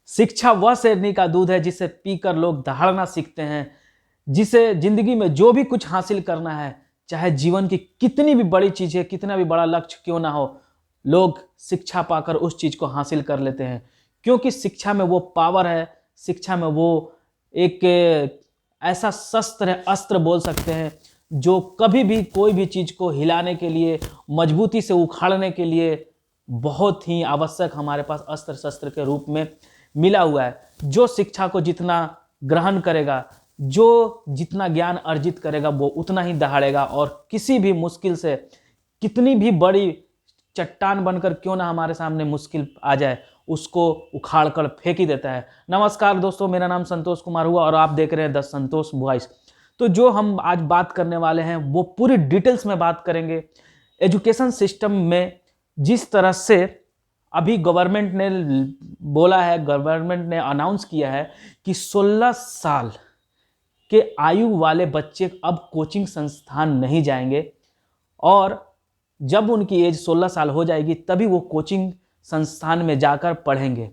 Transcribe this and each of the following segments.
शिक्षा वह शेरनी का दूध है जिसे पीकर लोग दहाड़ना सीखते हैं। जिसे जिंदगी में जो भी कुछ हासिल करना है, चाहे जीवन की कितनी भी बड़ी चीज है, कितना भी बड़ा लक्ष्य क्यों ना हो, लोग शिक्षा पाकर उस चीज को हासिल कर लेते हैं। क्योंकि शिक्षा में वो पावर है, शिक्षा में वो एक ऐसा शस्त्र है, अस्त्र बोल सकते हैं, जो कभी भी कोई भी चीज को हिलाने के लिए, मजबूती से उखाड़ने के लिए बहुत ही आवश्यक हमारे पास अस्त्र शस्त्र के रूप में मिला हुआ है। जो शिक्षा को जितना ग्रहण करेगा, जो जितना ज्ञान अर्जित करेगा, वो उतना ही दहाड़ेगा और किसी भी मुश्किल से, कितनी भी बड़ी चट्टान बनकर क्यों ना हमारे सामने मुश्किल आ जाए, उसको उखाड़ कर फेंक ही देता है। नमस्कार दोस्तों, मेरा नाम संतोष कुमार हुआ और आप देख रहे हैं द संतोष वॉइस। तो जो हम आज बात करने वाले हैं वो पूरी डिटेल्स में बात करेंगे। एजुकेशन सिस्टम में जिस तरह से अभी गवर्नमेंट ने बोला है, गवर्नमेंट ने अनाउंस किया है कि 16 साल के आयु वाले बच्चे अब कोचिंग संस्थान नहीं जाएंगे और जब उनकी एज 16 साल हो जाएगी तभी वो कोचिंग संस्थान में जाकर पढ़ेंगे।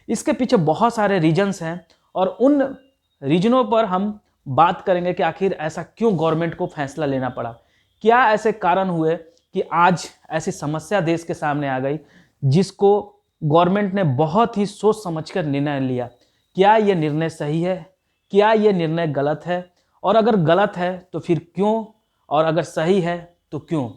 इसके पीछे बहुत सारे रीजंस हैं और उन रीजनों पर हम बात करेंगे कि आखिर ऐसा क्यों गवर्नमेंट को फैसला लेना पड़ा। क्या ऐसे कारण हुए कि आज ऐसी समस्या देश के सामने आ गई जिसको गवर्नमेंट ने बहुत ही सोच समझकर निर्णय लिया। क्या ये निर्णय सही है, क्या ये निर्णय गलत है, और अगर गलत है तो फिर क्यों, और अगर सही है तो क्यों।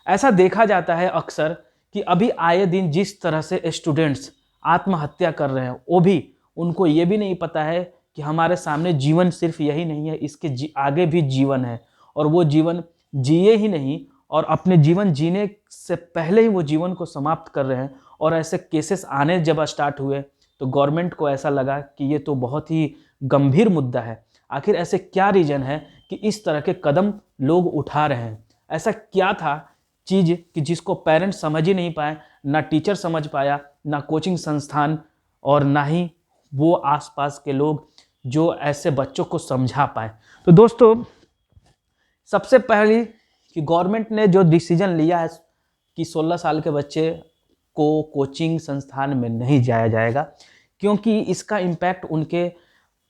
ऐसा देखा जाता है अक्सर कि अभी आए दिन जिस तरह से स्टूडेंट्स आत्महत्या कर रहे हैं, वो भी उनको ये भी नहीं पता है कि हमारे सामने जीवन सिर्फ यही नहीं है, इसके आगे भी जीवन है और वो जीवन जिए ही नहीं और अपने जीवन जीने से पहले ही वो जीवन को समाप्त कर रहे हैं। और ऐसे केसेस आने जब स्टार्ट हुए तो गवर्नमेंट को ऐसा लगा कि ये तो बहुत ही गंभीर मुद्दा है। आखिर ऐसे क्या रीजन है कि इस तरह के कदम लोग उठा रहे हैं? ऐसा क्या था चीज़ कि जिसको पेरेंट्स समझ ही नहीं पाए, ना टीचर समझ पाया, ना कोचिंग संस्थान, और ना ही वो आसपास के लोग जो ऐसे बच्चों को समझा पाए। तो दोस्तों, सबसे पहले कि गवर्नमेंट ने जो डिसीजन लिया है कि 16 साल के बच्चे को कोचिंग संस्थान में नहीं जाया जाएगा, क्योंकि इसका इम्पैक्ट उनके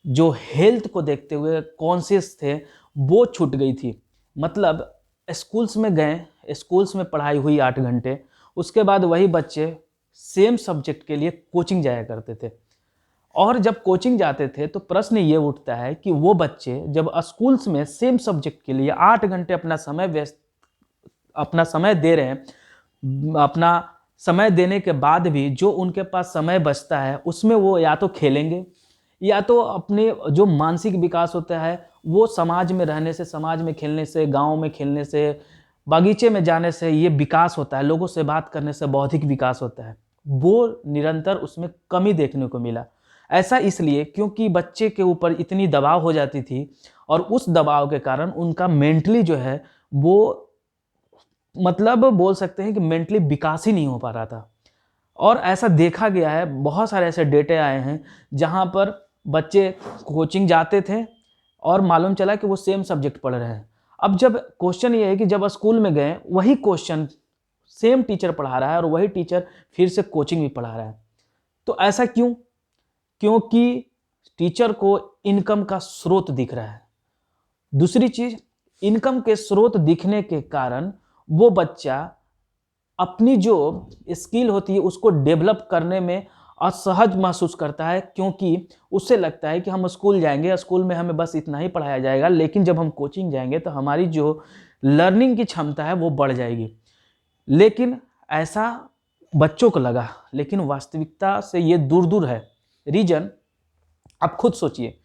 जो हेल्थ को देखते हुए कॉन्शियस थे वो छूट गई थी। मतलब स्कूल्स में गए, स्कूल्स में पढ़ाई हुई 8 घंटे, उसके बाद वही बच्चे सेम सब्जेक्ट के लिए कोचिंग जाया करते थे। और जब कोचिंग जाते थे तो प्रश्न ये उठता है कि वो बच्चे जब स्कूल्स में सेम सब्जेक्ट के लिए 8 घंटे अपना समय दे रहे हैं, अपना समय देने के बाद भी जो उनके पास समय बचता है उसमें वो या तो खेलेंगे, या तो अपने जो मानसिक विकास होता है वो समाज में रहने से, समाज में खेलने से, गांव में खेलने से, बगीचे में जाने से ये विकास होता है, लोगों से बात करने से बौद्धिक विकास होता है, वो निरंतर उसमें कमी देखने को मिला। ऐसा इसलिए क्योंकि बच्चे के ऊपर इतनी दबाव हो जाती थी और उस दबाव के कारण उनका मेंटली जो है वो, मतलब बोल सकते हैं कि मेंटली विकास ही नहीं हो पा रहा था। और ऐसा देखा गया है, बहुत सारे ऐसे डेटे आए हैं जहाँ पर बच्चे कोचिंग जाते थे और मालूम चला कि वो सेम सब्जेक्ट पढ़ रहे हैं। अब जब क्वेश्चन ये है कि जब स्कूल में गए वही क्वेश्चन सेम टीचर पढ़ा रहा है और वही टीचर फिर से कोचिंग भी पढ़ा रहा है, तो ऐसा क्यों? क्योंकि टीचर को इनकम का स्रोत दिख रहा है। दूसरी चीज, इनकम के स्रोत दिखने के कारण वो बच्चा अपनी जो स्किल होती है उसको डेवलप करने में असहज महसूस करता है, क्योंकि उससे लगता है कि हम स्कूल जाएंगे, स्कूल में हमें बस इतना ही पढ़ाया जाएगा, लेकिन जब हम कोचिंग जाएंगे तो हमारी जो लर्निंग की क्षमता है वो बढ़ जाएगी। लेकिन ऐसा बच्चों को लगा, लेकिन वास्तविकता से ये दूर दूर है। रीजन आप खुद सोचिए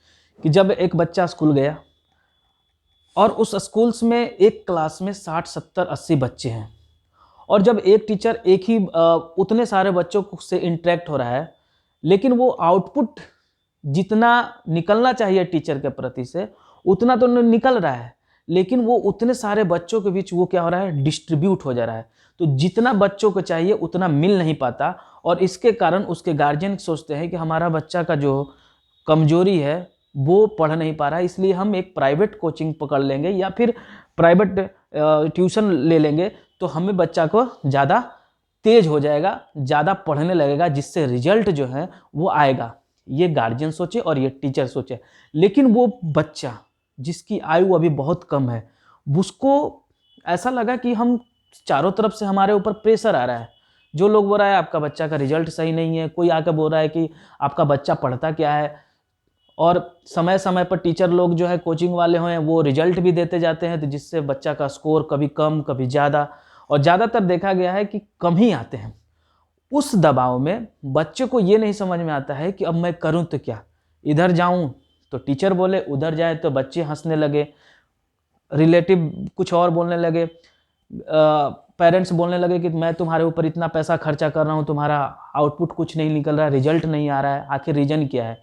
कि जब एक बच्चा स्कूल गया और उस स्कूल्स में एक क्लास में 60, 70, 80 बच्चे हैं, और जब एक टीचर एक ही उतने सारे बच्चों से इंटरेक्ट हो रहा है, लेकिन वो आउटपुट जितना निकलना चाहिए टीचर के प्रति से उतना तो निकल रहा है, लेकिन वो उतने सारे बच्चों के बीच वो क्या हो रहा है, डिस्ट्रीब्यूट हो जा रहा है। तो जितना बच्चों को चाहिए उतना मिल नहीं पाता और इसके कारण उसके गार्जियन सोचते हैं कि हमारा बच्चा का जो कमजोरी है वो पढ़ नहीं पा रहा है, इसलिए हम एक प्राइवेट कोचिंग पकड़ लेंगे या फिर प्राइवेट ट्यूशन ले लेंगे, तो हमें बच्चा को ज़्यादा तेज हो जाएगा, ज़्यादा पढ़ने लगेगा, जिससे रिजल्ट जो है वो आएगा। ये गार्जियन सोचे और ये टीचर सोचे। लेकिन वो बच्चा जिसकी आयु अभी बहुत कम है, उसको ऐसा लगा कि हम चारों तरफ से हमारे ऊपर प्रेशर आ रहा है। जो लोग बोल रहा है आपका बच्चा का रिजल्ट सही नहीं है, कोई आकर बोल रहा है कि आपका बच्चा पढ़ता क्या है, और समय समय पर टीचर लोग जो है कोचिंग वाले हैं वो रिजल्ट भी देते जाते हैं, तो जिससे बच्चा का स्कोर कभी कम कभी ज़्यादा, और ज़्यादातर देखा गया है कि कम ही आते हैं। उस दबाव में बच्चे को ये नहीं समझ में आता है कि अब मैं करूं तो क्या, इधर जाऊं तो टीचर बोले, उधर जाए तो बच्चे हंसने लगे, रिलेटिव कुछ और बोलने लगे, पेरेंट्स बोलने लगे कि मैं तुम्हारे ऊपर इतना पैसा खर्चा कर रहा हूं, तुम्हारा आउटपुट कुछ नहीं निकल रहा है, रिजल्ट नहीं आ रहा है, आखिर रीजन क्या है।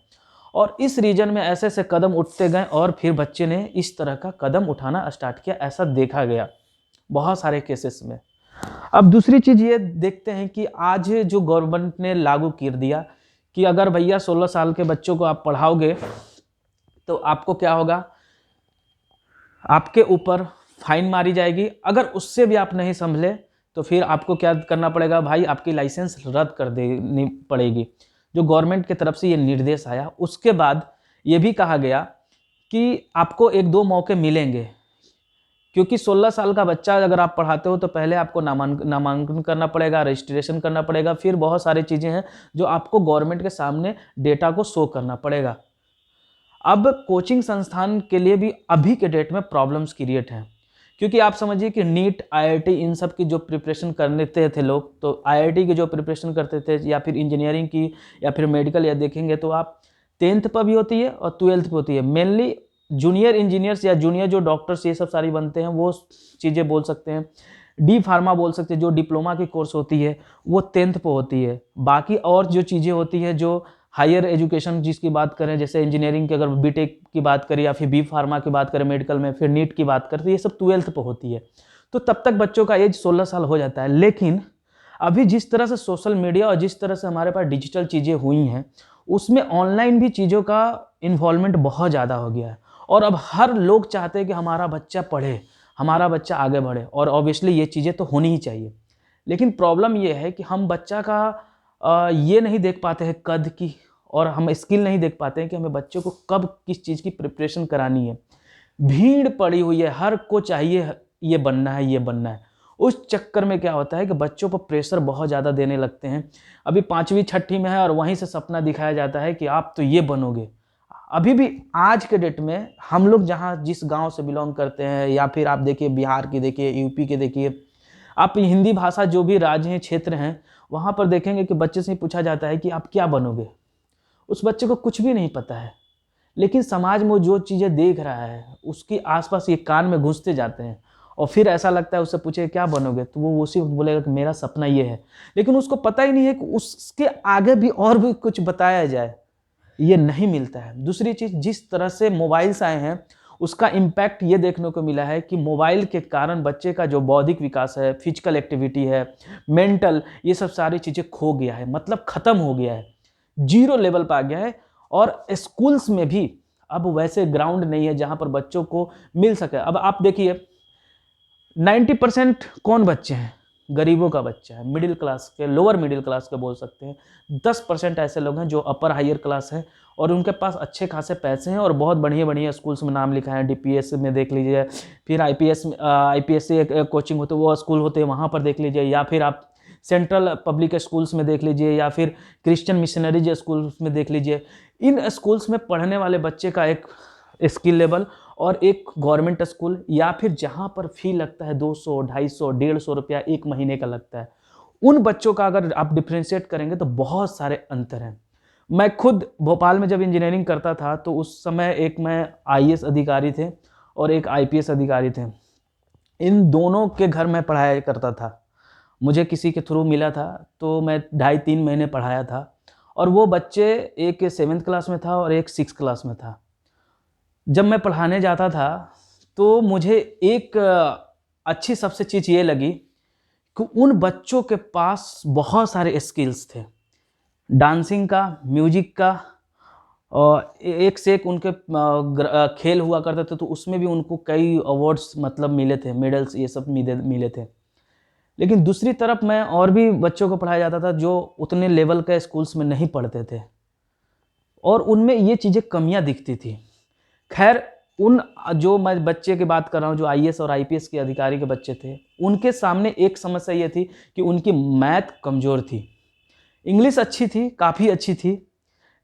और इस रीजन में ऐसे ऐसे कदम उठते गए और फिर बच्चे ने इस तरह का कदम उठाना स्टार्ट किया। ऐसा देखा गया बहुत सारे केसेस में। अब दूसरी चीज़ ये देखते हैं कि आज जो गवर्नमेंट ने लागू कर दिया कि अगर भैया 16 साल के बच्चों को आप पढ़ाओगे तो आपको क्या होगा, आपके ऊपर फाइन मारी जाएगी। अगर उससे भी आप नहीं संभले तो फिर आपको क्या करना पड़ेगा भाई, आपकी लाइसेंस रद्द कर देनी पड़ेगी। जो गवर्नमेंट की तरफ से ये निर्देश आया, उसके बाद ये भी कहा गया कि आपको 1-2 मौके मिलेंगे, क्योंकि 16 साल का बच्चा अगर आप पढ़ाते हो तो पहले आपको नामांकन करना पड़ेगा, रजिस्ट्रेशन करना पड़ेगा, फिर बहुत सारी चीज़ें हैं जो आपको गवर्नमेंट के सामने डेटा को शो करना पड़ेगा। अब कोचिंग संस्थान के लिए भी अभी के डेट में प्रॉब्लम्स क्रिएट हैं, क्योंकि आप समझिए कि नीट, आईआईटी इन सब की जो प्रिपरेशन करते थे लोग, तो आईआईटी की जो प्रिपरेशन करते थे या फिर इंजीनियरिंग की या फिर मेडिकल या देखेंगे तो आप 10th पर भी होती है और 12th पर होती है। मेनली जूनियर इंजीनियर्स या जूनियर जो डॉक्टर्स ये सब सारी बनते हैं वो चीज़ें बोल सकते हैं। डी फार्मा बोल सकते हैं, जो डिप्लोमा की कोर्स होती है वो 10th पे होती है। बाकी और जो चीज़ें होती है, जो हायर एजुकेशन जिसकी बात करें, जैसे इंजीनियरिंग की अगर बीटेक की बात करें या फिर बी फार्मा की बात करें मेडिकल में, फिर नीट की बात करें, तो ये सब 12th पे होती है। तो तब तक बच्चों का एज 16 साल हो जाता है। लेकिन अभी जिस तरह से सोशल मीडिया और जिस तरह से हमारे पास डिजिटल चीज़ें हुई हैं, उसमें ऑनलाइन भी चीज़ों का इन्वॉल्वमेंट बहुत ज़्यादा हो गया है। और अब हर लोग चाहते हैं कि हमारा बच्चा पढ़े, हमारा बच्चा आगे बढ़े, और ऑब्वियसली ये चीज़ें तो होनी ही चाहिए। लेकिन प्रॉब्लम ये है कि हम बच्चा का ये नहीं देख पाते हैं कद की, और हम स्किल नहीं देख पाते हैं कि हमें बच्चों को कब किस चीज़ की प्रिपरेशन करानी है। भीड़ पड़ी हुई है, हर को चाहिए ये बनना है, ये बनना है। उस चक्कर में क्या होता है कि बच्चों पर प्रेशर बहुत ज़्यादा देने लगते हैं। अभी 5वीं 6ठी में है और वहीं से सपना दिखाया जाता है कि आप तो ये बनोगे। अभी भी आज के डेट में हम लोग जहाँ जिस गांव से बिलोंग करते हैं, या फिर आप देखिए बिहार की देखिए, यूपी के देखिए, आप हिंदी भाषा जो भी राज्य हैं, क्षेत्र हैं, वहाँ पर देखेंगे कि बच्चे से पूछा जाता है कि आप क्या बनोगे। उस बच्चे को कुछ भी नहीं पता है, लेकिन समाज में जो चीज़ें देख रहा है उसके आसपास ये कान में घुसते जाते हैं, और फिर ऐसा लगता है उससे पूछे क्या बनोगे, तो वो उसी वक्त बोलेगा कि मेरा सपना ये है। लेकिन उसको पता ही नहीं है कि उसके आगे भी और भी कुछ बताया जाए, ये नहीं मिलता है। दूसरी चीज़, जिस तरह से मोबाइल्स आए हैं उसका इम्पैक्ट ये देखने को मिला है कि मोबाइल के कारण बच्चे का जो बौद्धिक विकास है, फिजिकल एक्टिविटी है, मेंटल, ये सब सारी चीज़ें खो गया है, मतलब ख़त्म हो गया है, 0 लेवल पर आ गया है। और स्कूल्स में भी अब वैसे ग्राउंड नहीं है जहाँ पर बच्चों को मिल सके। अब आप देखिए 90% कौन बच्चे हैं, गरीबों का बच्चा है, मिडिल क्लास के, लोअर मिडिल क्लास के बोल सकते हैं। 10% ऐसे लोग हैं जो अपर हायर क्लास है और उनके पास अच्छे खासे पैसे हैं और बहुत बढ़िया बढ़िया स्कूल्स में नाम लिखा है। डीपीएस में देख लीजिए, फिर आईपीएससी कोचिंग होते वो स्कूल होते हैं, वहाँ पर देख लीजिए, या फिर आप सेंट्रल पब्लिक स्कूल्स में देख लीजिए, या फिर क्रिश्चियन मिशनरीज स्कूल्स में देख लीजिए। इन स्कूल्स में पढ़ने वाले बच्चे का एक स्किल लेवल और एक गवर्नमेंट स्कूल, या फिर जहाँ पर फी लगता है 200, 250, 150 रुपया एक महीने का लगता है, उन बच्चों का अगर आप डिफ्रेंशिएट करेंगे तो बहुत सारे अंतर हैं। मैं खुद भोपाल में जब इंजीनियरिंग करता था तो उस समय एक मैं आईएएस अधिकारी थे और एक आईपीएस अधिकारी थे। इन दोनों के घर में पढ़ाया करता था, मुझे किसी के थ्रू मिला था, तो मैं 2.5-3 महीने पढ़ाया था। और वो बच्चे, एक 7th क्लास में था और एक 6th क्लास में था। जब मैं पढ़ाने जाता था तो मुझे एक अच्छी सबसे चीज़ ये लगी कि उन बच्चों के पास बहुत सारे स्किल्स थे, डांसिंग का, म्यूजिक का, और एक से एक उनके खेल हुआ करते थे, तो उसमें भी उनको कई अवार्ड्स मतलब मिले थे, मेडल्स ये सब मिले थे। लेकिन दूसरी तरफ मैं और भी बच्चों को पढ़ाया जाता था जो उतने लेवल के स्कूल्स में नहीं पढ़ते थे, और उनमें ये चीज़ें कमियां दिखती थी। खैर, उन जो मैं बच्चे की बात कर रहा हूँ जो आईएएस और आईपीएस के अधिकारी के बच्चे थे, उनके सामने एक समस्या ये थी कि उनकी मैथ कमज़ोर थी। इंग्लिश अच्छी थी, काफ़ी अच्छी थी,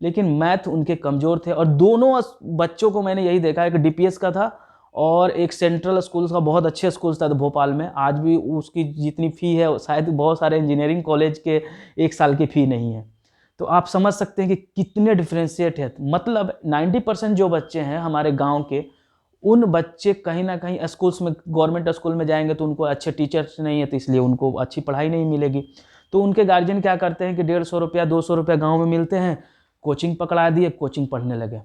लेकिन मैथ उनके कमज़ोर थे। और दोनों बच्चों को मैंने यही देखा, एक डीपीएस का था और एक सेंट्रल स्कूल का, बहुत अच्छे स्कूल था भोपाल में। आज भी उसकी जितनी फ़ी है शायद बहुत सारे इंजीनियरिंग कॉलेज के 1 साल की फ़ी नहीं है। तो आप समझ सकते हैं कि कितने डिफ्रेंशिएट है। मतलब 90% जो बच्चे हैं हमारे गांव के, उन बच्चे कहीं ना कहीं स्कूल्स में, गवर्नमेंट स्कूल में जाएंगे तो उनको अच्छे टीचर्स नहीं है, तो इसलिए उनको अच्छी पढ़ाई नहीं मिलेगी। तो उनके गार्जियन क्या करते हैं कि 150 रुपया 200 रुपया गाँव में मिलते हैं, कोचिंग पकड़ा दिए, कोचिंग पढ़ने लगे।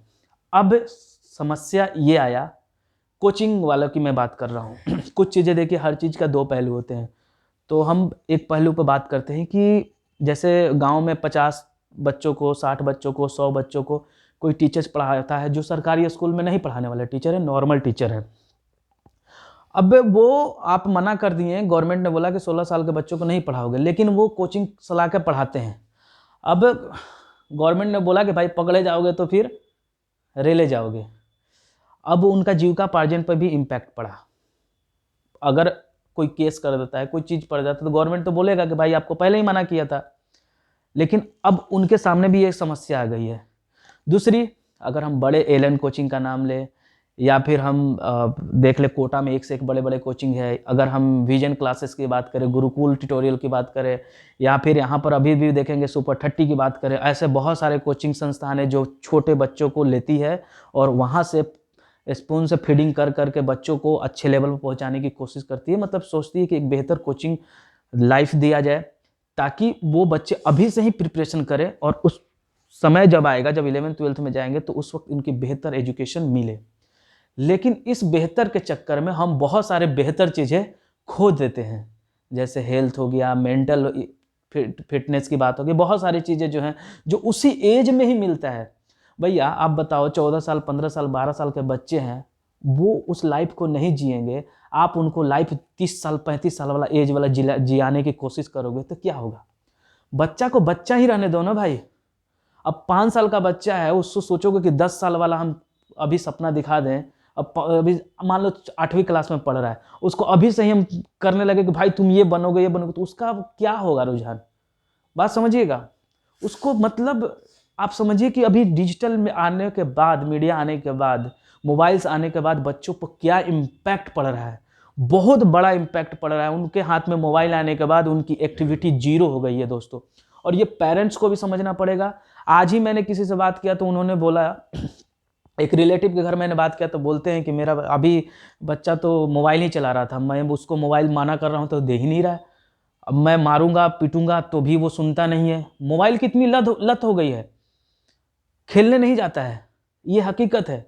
अब समस्या ये आया, कोचिंग वालों की मैं बात कर रहा हूँ। कुछ चीज़ें देखिए, हर चीज़ का 2 पहलू होते हैं। तो हम एक पहलू पर बात करते हैं कि जैसे गांव में 50 बच्चों को, 60 बच्चों को, 100 बच्चों को कोई टीचर्स पढ़ाता है जो सरकारी स्कूल में नहीं पढ़ाने वाले टीचर है, नॉर्मल टीचर है। अब वो आप मना कर दिए, गवर्नमेंट ने बोला कि 16 साल के बच्चों को नहीं पढ़ाओगे, लेकिन वो कोचिंग चला के पढ़ाते हैं। अब गवर्नमेंट ने बोला कि भाई पकड़े जाओगे तो फिर रेले जाओगे। अब उनका जीविकापार्जन पर भी इम्पैक्ट पड़ा। अगर कोई केस कर देता है, कोई चीज़ पड़ जाता है, तो गवर्नमेंट तो बोलेगा कि भाई आपको पहले ही मना किया था। लेकिन अब उनके सामने भी एक समस्या आ गई है। दूसरी, अगर हम बड़े एलन कोचिंग का नाम लें, या फिर हम देख ले कोटा में एक से एक बड़े बड़े कोचिंग है। अगर हम विजन क्लासेस की बात करें, गुरुकुल ट्यूटोरियल की बात करें, या फिर यहाँ पर अभी भी देखेंगे सुपर 30 की बात करें, ऐसे बहुत सारे कोचिंग संस्थान है जो छोटे बच्चों को लेती है और वहाँ से स्पून से फीडिंग कर करके बच्चों को अच्छे लेवल पर पहुँचाने की कोशिश करती है। मतलब सोचती है कि एक बेहतर कोचिंग लाइफ दिया जाए, ताकि वो बच्चे अभी से ही प्रिपरेशन करें और उस समय जब आएगा, जब 11th-12th में जाएंगे, तो उस वक्त उनकी बेहतर एजुकेशन मिले। लेकिन इस बेहतर के चक्कर में हम बहुत सारे बेहतर चीज़ें खो देते हैं। जैसे हेल्थ हो गया, मेंटल फिटनेस की बात होगी, बहुत सारी चीज़ें जो हैं जो उसी एज में ही मिलता है। भैया आप बताओ, 14 साल, 15 साल, 12 साल के बच्चे हैं, वो उस लाइफ को नहीं जिएंगे, आप उनको लाइफ 30 साल 35 साल वाला एज वाला जियाने की कोशिश करोगे तो क्या होगा? बच्चा को बच्चा ही रहने दो ना भाई। अब 5 साल का बच्चा है, उसको सोचोगे कि 10 साल वाला हम अभी सपना दिखा दें। अब अभी मान लो 8वीं क्लास में पढ़ रहा है, उसको अभी से ही हम करने लगे कि भाई तुम ये बनोगे, ये बनोगे, तो उसका क्या होगा रुझान? बात समझिएगा। उसको मतलब आप समझिए कि अभी डिजिटल में आने के बाद, मीडिया आने के बाद, मोबाइल्स आने के बाद बच्चों पर क्या इम्पैक्ट पड़ रहा है, बहुत बड़ा इम्पैक्ट पड़ रहा है। उनके हाथ में मोबाइल आने के बाद उनकी एक्टिविटी जीरो हो गई है दोस्तों। और ये पेरेंट्स को भी समझना पड़ेगा। आज ही मैंने किसी से बात किया तो उन्होंने बोला, एक रिलेटिव के घर मैंने बात किया तो बोलते हैं कि मेरा अभी बच्चा तो मोबाइल ही चला रहा था, मैं उसको मोबाइल माना कर रहा हूँ तो दे ही नहीं रहा है। अब मैं मारूंगा पीटूंगा तो भी वो सुनता नहीं है। मोबाइल की इतनी लत हो गई है, खेलने नहीं जाता है, ये हकीकत है।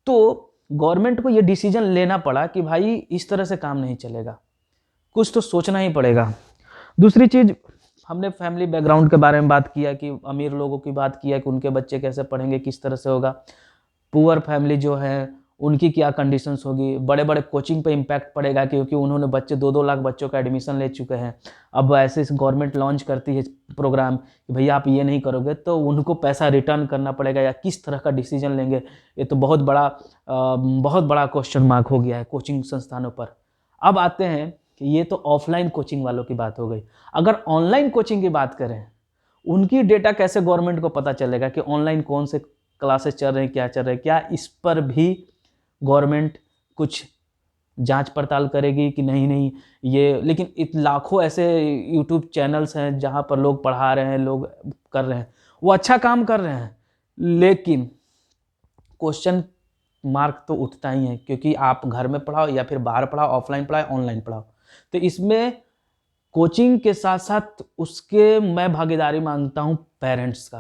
तो गवर्नमेंट को ये डिसीजन लेना पड़ा कि भाई इस तरह से काम नहीं चलेगा, कुछ तो सोचना ही पड़ेगा। दूसरी चीज़, हमने फैमिली बैकग्राउंड के बारे में बात किया कि अमीर लोगों की बात किया कि उनके बच्चे कैसे पढ़ेंगे, किस तरह से होगा। पुअर फैमिली जो है उनकी क्या कंडीशंस होगी। बड़े बड़े कोचिंग पे इम्पैक्ट पड़ेगा क्योंकि उन्होंने बच्चे 2-2 लाख बच्चों का एडमिशन ले चुके हैं। अब ऐसे गवर्नमेंट लॉन्च करती है प्रोग्राम कि भैया आप ये नहीं करोगे तो उनको पैसा रिटर्न करना पड़ेगा, या किस तरह का डिसीजन लेंगे। ये तो बहुत बड़ा क्वेश्चन मार्क हो गया है कोचिंग संस्थानों पर। अब आते हैं कि ये तो ऑफलाइन कोचिंग वालों की बात हो गई। अगर ऑनलाइन कोचिंग की बात करें, उनकी डेटा कैसे गवर्नमेंट को पता चलेगा कि ऑनलाइन कौन से क्लासेस चल रहे हैं, क्या चल रहे हैं? क्या इस पर भी गवर्नमेंट कुछ जांच पड़ताल करेगी कि नहीं ये? लेकिन लाखों ऐसे यूट्यूब चैनल्स हैं जहां पर लोग पढ़ा रहे हैं, लोग कर रहे हैं, वो अच्छा काम कर रहे हैं, लेकिन क्वेश्चन मार्क तो उठता ही है। क्योंकि आप घर में पढ़ाओ या फिर बाहर पढ़ाओ, ऑफलाइन पढ़ाओ, ऑनलाइन पढ़ाओ, तो इसमें कोचिंग के साथ साथ उसके मैं भागीदारी मांगता हूँ पेरेंट्स का,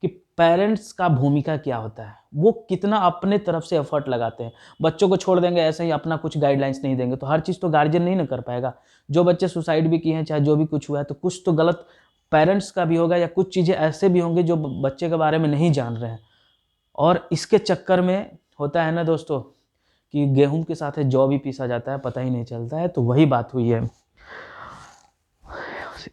कि पेरेंट्स का भूमिका क्या होता है, वो कितना अपने तरफ से एफर्ट लगाते हैं। बच्चों को छोड़ देंगे ऐसे ही, अपना कुछ गाइडलाइंस नहीं देंगे, तो हर चीज़ तो गार्जियन नहीं ना कर पाएगा। जो बच्चे सुसाइड भी किए हैं, चाहे जो भी कुछ हुआ है, तो कुछ तो गलत पेरेंट्स का भी होगा, या कुछ चीज़ें ऐसे भी होंगे जो बच्चे के बारे में नहीं जान रहे हैं। और इसके चक्कर में होता है ना दोस्तों कि गेहूं के साथ जौ भी पीसा जाता है, पता ही नहीं चलता है। तो वही बात हुई है।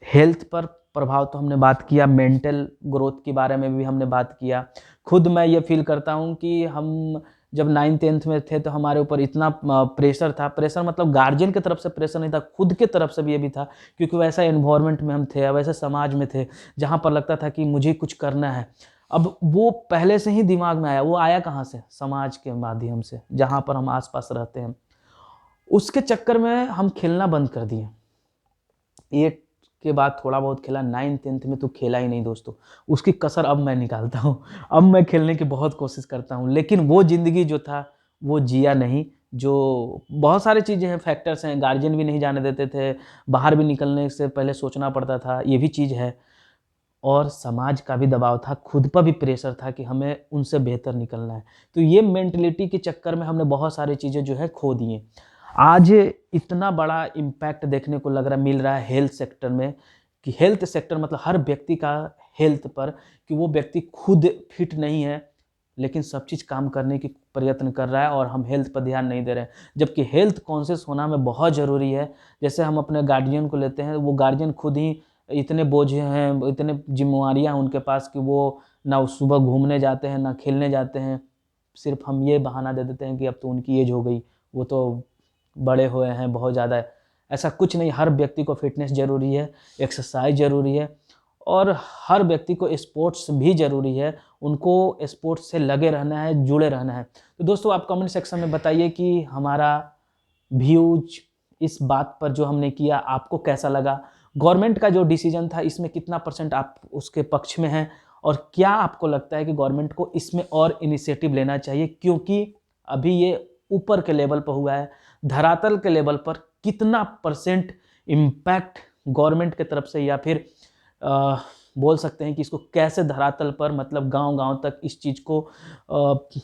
हेल्थ पर प्रभाव तो हमने बात किया, मेंटल ग्रोथ के बारे में भी हमने बात किया। खुद मैं ये फील करता हूँ कि हम जब 9th-10th में थे तो हमारे ऊपर इतना प्रेशर था, प्रेशर मतलब गार्जियन की तरफ से प्रेशर नहीं था, खुद की तरफ से भी ये भी था, क्योंकि वैसा एनवायरनमेंट में हम थे, वैसे समाज में थे जहाँ पर लगता था कि मुझे कुछ करना है। अब वो पहले से ही दिमाग में आया, वो आया कहाँ से? समाज के माध्यम से, जहाँ पर हम आस-पास रहते हैं। उसके चक्कर में हम खेलना बंद कर दिए। 8 के बाद थोड़ा बहुत खेला, 9th-10th में तो खेला ही नहीं दोस्तों। उसकी कसर अब मैं निकालता हूँ। अब मैं खेलने की बहुत कोशिश करता हूँ, लेकिन वो ज़िंदगी जो था वो जिया नहीं। जो बहुत सारी चीज़ें हैं, फैक्टर्स हैं, गार्जियन भी नहीं जाने देते थे, बाहर भी निकलने से पहले सोचना पड़ता था, ये भी चीज़ है। और समाज का भी दबाव था, खुद पर भी प्रेशर था कि हमें उनसे बेहतर निकलना है। तो ये मेंटालिटी के चक्कर में हमने बहुत सारी चीज़ें जो है खो दी हैं। आज इतना बड़ा इम्पैक्ट देखने को लग रहा मिल रहा है हेल्थ सेक्टर में, कि हेल्थ सेक्टर मतलब हर व्यक्ति का हेल्थ पर, कि वो व्यक्ति खुद फिट नहीं है, लेकिन सब चीज़ काम करने की प्रयत्न कर रहा है और हम हेल्थ पर ध्यान नहीं दे रहे हैं। जबकि हेल्थ कॉन्शियस होना में बहुत ज़रूरी है। जैसे हम अपने गार्जियन को लेते हैं, वो गार्जियन खुद ही इतने बोझ हैं, इतने ज़िम्मेवारियाँ हैं उनके पास कि वो ना वो सुबह घूमने जाते हैं, ना खेलने जाते हैं। सिर्फ़ हम ये बहाना दे देते हैं कि अब तो उनकी एज हो गई, वो तो बड़े हुए हैं बहुत ज़्यादा। ऐसा कुछ नहीं, हर व्यक्ति को फ़िटनेस ज़रूरी है, एक्सरसाइज़ ज़रूरी है और हर व्यक्ति को स्पोर्ट्स भी ज़रूरी है। उनको स्पोर्ट्स से लगे रहना है, जुड़े रहना है। तो दोस्तों आप कमेंट सेक्शन में बताइए कि हमारा व्यूज़ इस बात पर जो हमने किया आपको कैसा लगा? गवर्नमेंट का जो डिसीजन था इसमें कितना % आप उसके पक्ष में हैं? और क्या आपको लगता है कि गवर्नमेंट को इसमें और इनिशिएटिव लेना चाहिए? क्योंकि अभी ये ऊपर के लेवल पर हुआ है, धरातल के लेवल पर कितना % इम्पैक्ट गवर्नमेंट की तरफ से या फिर बोल सकते हैं कि इसको कैसे धरातल पर मतलब गाँव-गाँव तक इस चीज़ को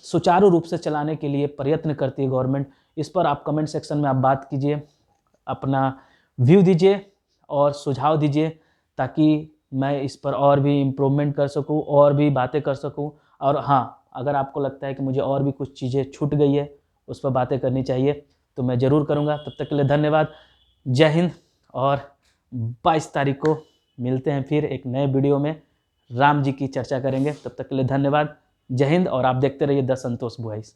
सुचारू रूप से चलाने के लिए प्रयत्न करती है गवर्नमेंट। इस पर आप कमेंट सेक्शन में आप बात कीजिए, अपना व्यू दीजिए और सुझाव दीजिए, ताकि मैं इस पर और भी इम्प्रूवमेंट कर सकूँ और भी बातें कर सकूँ। और हाँ, अगर आपको लगता है कि मुझे और भी कुछ चीज़ें छूट गई है, उस पर बातें करनी चाहिए, तो मैं ज़रूर करूँगा। तब तक के लिए धन्यवाद। जय हिंद। और 22 तारीख को मिलते हैं फिर एक नए वीडियो में, राम जी की चर्चा करेंगे। तब तक के लिए धन्यवाद। जय हिंद। और आप देखते रहिए द संतोष वॉइस।